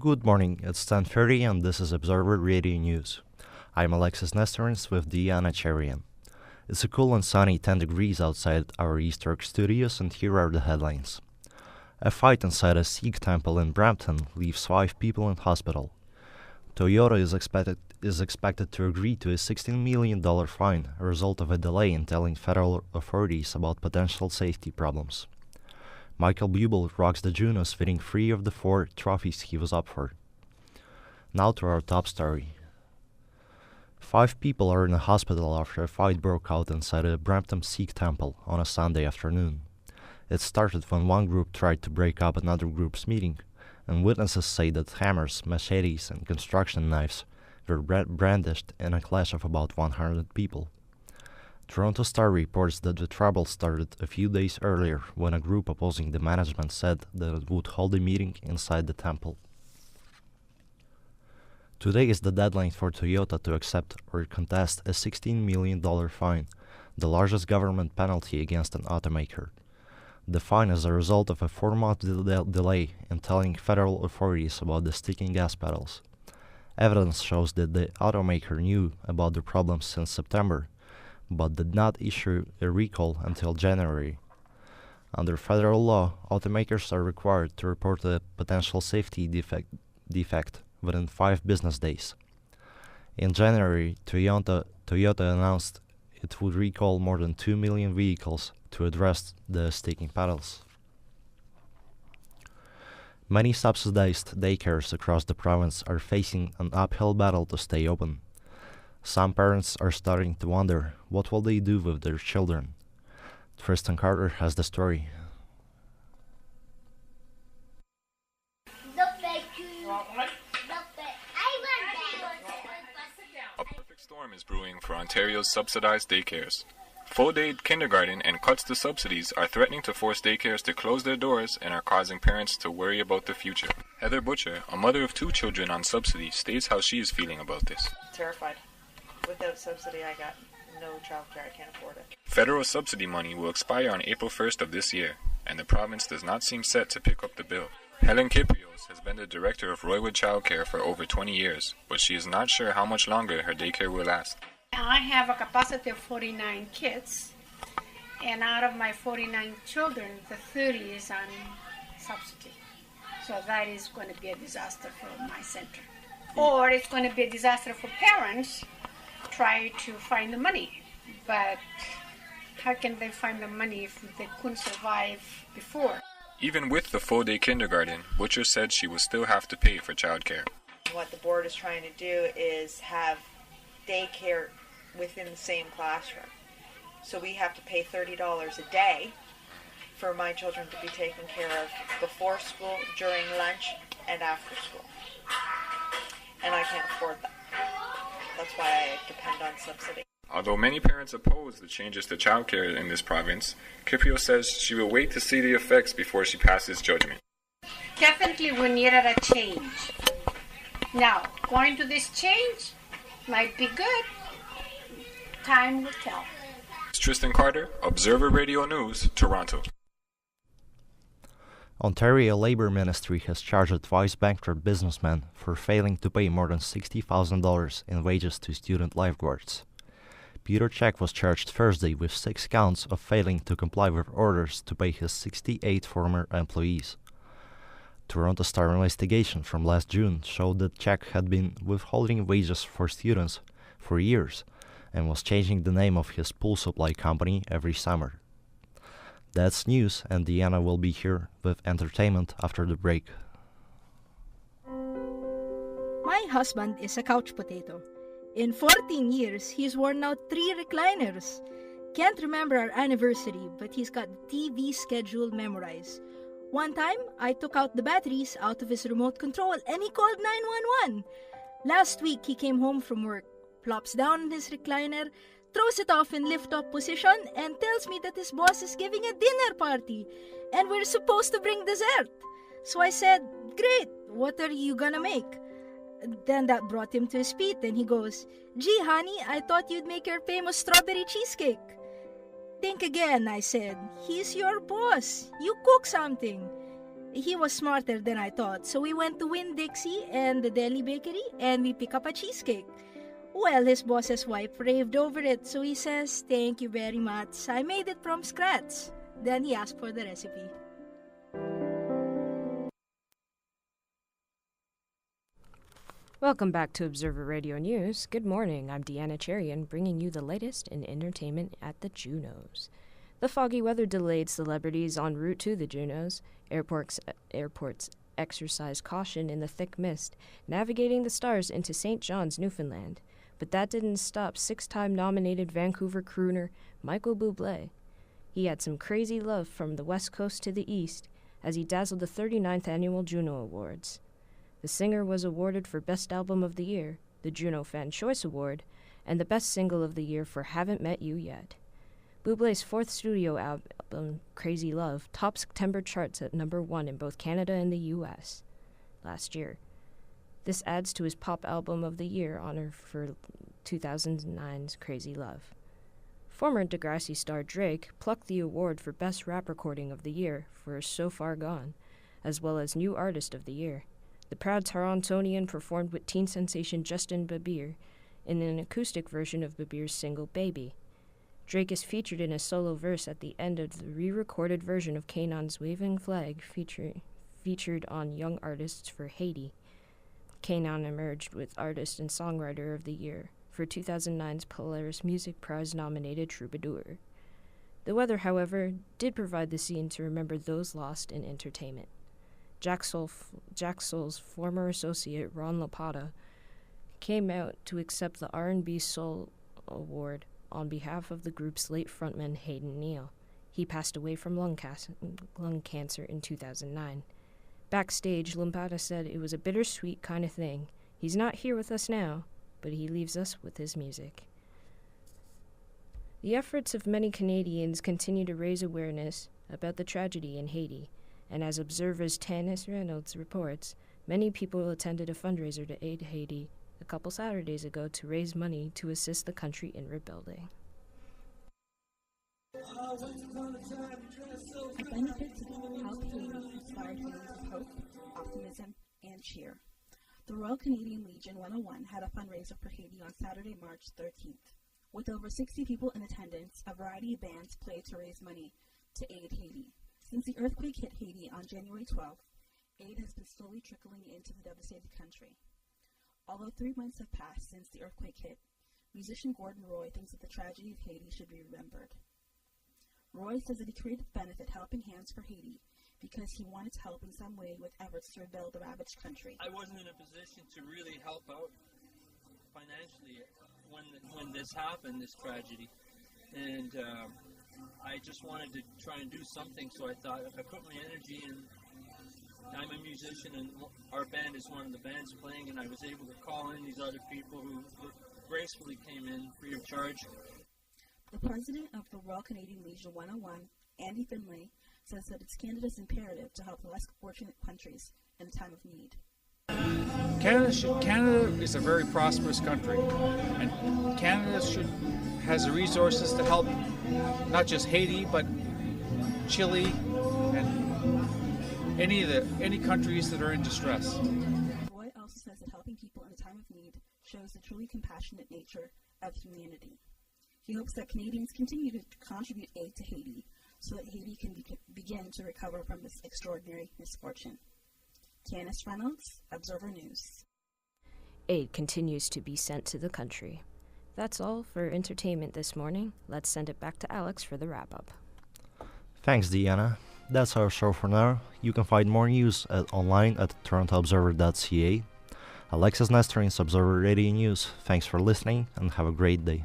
Good morning, it's 10:30 and this is Observer Radio News. I'm Alexjs Nesterins with Deanna Charrion. It's a cool and sunny 10 degrees outside our East York studios and here are the headlines. A fight inside a Sikh temple in Brampton leaves 5 people in hospital. Toyota is expected to agree to a $16 million fine, a result of a delay in telling federal authorities about potential safety problems. Michael Bublé rocks the Junos, fitting 3 of the 4 trophies he was up for. Now to our top story. 5 people are in a hospital after a fight broke out inside a Brampton Sikh temple on a Sunday afternoon. It started when one group tried to break up another group's meeting, and witnesses say that hammers, machetes, and construction knives were brandished in a clash of about 100 people. Toronto Star reports that the trouble started a few days earlier when a group opposing the management said that it would hold a meeting inside the temple. Today is the deadline for Toyota to accept or contest a $16 million fine, the largest government penalty against an automaker. The fine is a result of a 4-month delay in telling federal authorities about the sticking gas pedals. Evidence shows that the automaker knew about the problem since September, but did not issue a recall until January. Under federal law, automakers are required to report a potential safety defect within 5 business days. In January, Toyota announced it would recall more than 2 million vehicles to address the sticking pedals. Many subsidized daycares across the province are facing an uphill battle to stay open. Some parents are starting to wonder what will they do with their children. Tristan Carter has the story. A perfect storm is brewing for Ontario's subsidized daycares. Full-day kindergarten and cuts to subsidies are threatening to force daycares to close their doors and are causing parents to worry about the future. Heather Butcher, a mother of 2 children on subsidy, states how she is feeling about this. Terrified. Without subsidy, I got no childcare. I can't afford it. Federal subsidy money will expire on April 1st of this year, and the province does not seem set to pick up the bill. Helen Kiprios has been the director of Roywood Childcare for over 20 years, but she is not sure how much longer her daycare will last. I have a capacity of 49 kids, and out of my 49 children, the 30 is on subsidy. So that is going to be a disaster for my center. Or it's going to be a disaster for parents try to find the money. But how can they find the money if they couldn't survive before? Even with the full-day kindergarten, Butcher said she will still have to pay for childcare. What the board is trying to do is have daycare within the same classroom. So we have to pay $30 a day for my children to be taken care of before school, during lunch, and after school. And I can't afford that. That's why I depend on subsidy. Although many parents oppose the changes to childcare in this province, Kiprio says she will wait to see the effects before she passes judgment. Definitely we needed a change. Now, going to this change might be good. Time will tell. It's Tristan Carter, Observer Radio News, Toronto. Ontario Labour Ministry has charged a twice-bankrupt businessman for failing to pay more than $60,000 in wages to student lifeguards. Peter Check was charged Thursday with 6 counts of failing to comply with orders to pay his 68 former employees. Toronto Star investigation from last June showed that Check had been withholding wages for students for years and was changing the name of his pool supply company every summer. That's news, and Deanna will be here with entertainment after the break. My husband is a couch potato. In 14 years, he's worn out 3 recliners. Can't remember our anniversary, but he's got the TV schedule memorized. One time, I took out the batteries out of his remote control and he called 911. Last week, he came home from work, plops down in his recliner, throws it off in lift-up position, and tells me that his boss is giving a dinner party and we're supposed to bring dessert. So I said, "Great, what are you gonna make?" Then that brought him to his feet and he goes, "Gee, honey, I thought you'd make your famous strawberry cheesecake." "Think again," I said. "He's your boss. You cook something." he was smarter than I thought, so we went to Winn-Dixie and the Deli Bakery and we pick up a cheesecake. Well, his boss's wife raved over it, so he says, "Thank you very much. I made it from scratch." Then he asked for the recipe. Welcome back to Observer Radio News. Good morning, I'm Deanna Charrion, bringing you the latest in entertainment at the Junos. The foggy weather delayed celebrities en route to the Junos. Airports exercised caution in the thick mist, navigating the stars into St. John's, Newfoundland. But that didn't stop six-time nominated Vancouver crooner Michael Bublé. He had some crazy love from the West Coast to the East as he dazzled the 39th Annual Juno Awards. The singer was awarded for Best Album of the Year, the Juno Fan Choice Award, and the Best Single of the Year for Haven't Met You Yet. Bublé's fourth studio album, Crazy Love, topped September charts at number 1 in both Canada and the U.S. last year. This adds to his Pop Album of the Year honor for 2009's Crazy Love. Former Degrassi star Drake plucked the award for Best Rap Recording of the Year for So Far Gone, as well as New Artist of the Year. The proud Torontonian performed with teen sensation Justin Bieber in an acoustic version of Bieber's single Baby. Drake is featured in a solo verse at the end of the re-recorded version of Kanan's Waving Flag featured on Young Artists for Haiti. Kanan emerged with Artist and Songwriter of the Year for 2009's Polaris Music Prize-nominated Troubadour. The weather, however, did provide the scene to remember those lost in entertainment. Jack Soul's former associate, Ron LaPata, came out to accept the R&B Soul Award on behalf of the group's late frontman, Hayden Neal. He passed away from lung cancer in 2009. Backstage, LaPata said it was a bittersweet kind of thing. He's not here with us now, but he leaves us with his music. The efforts of many Canadians continue to raise awareness about the tragedy in Haiti, and as Observer's Alexjs Nesterins reports, many people attended a fundraiser to aid Haiti a couple Saturdays ago to raise money to assist the country in rebuilding. A benefit to help Haiti inspired feelings of hope, optimism, and cheer. The Royal Canadian Legion 101 had a fundraiser for Haiti on Saturday, March 13th. With over 60 people in attendance, a variety of bands played to raise money to aid Haiti. Since the earthquake hit Haiti on January 12th, aid has been slowly trickling into the devastated country. Although 3 months have passed since the earthquake hit, musician Gordon Roy thinks that the tragedy of Haiti should be remembered. Roy says that he created the benefit Helping Hands for Haiti because he wanted to help in some way with efforts to rebuild the ravaged country. I wasn't in a position to really help out financially when this happened, this tragedy, and I just wanted to try and do something, so I thought if I put my energy in, I'm a musician and our band is one of the bands playing, and I was able to call in these other people who gracefully came in free of charge. The president of the Royal Canadian Legion 101, Andy Finlay, says that it's Canada's imperative to help less fortunate countries in a time of need. Canada is a very prosperous country, and Canada has the resources to help not just Haiti, but Chile and any countries that are in distress. Roy also says that helping people in a time of need shows the truly compassionate nature of humanity. He hopes that Canadians continue to contribute aid to Haiti so that Haiti can begin to recover from this extraordinary misfortune. Candice Reynolds, Observer News. Aid continues to be sent to the country. That's all for entertainment this morning. Let's send it back to Alex for the wrap-up. Thanks, Deanna. That's our show for now. You can find more news online at torontoobserver.ca. Alexjs Nesterins, Observer Radio News. Thanks for listening and have a great day.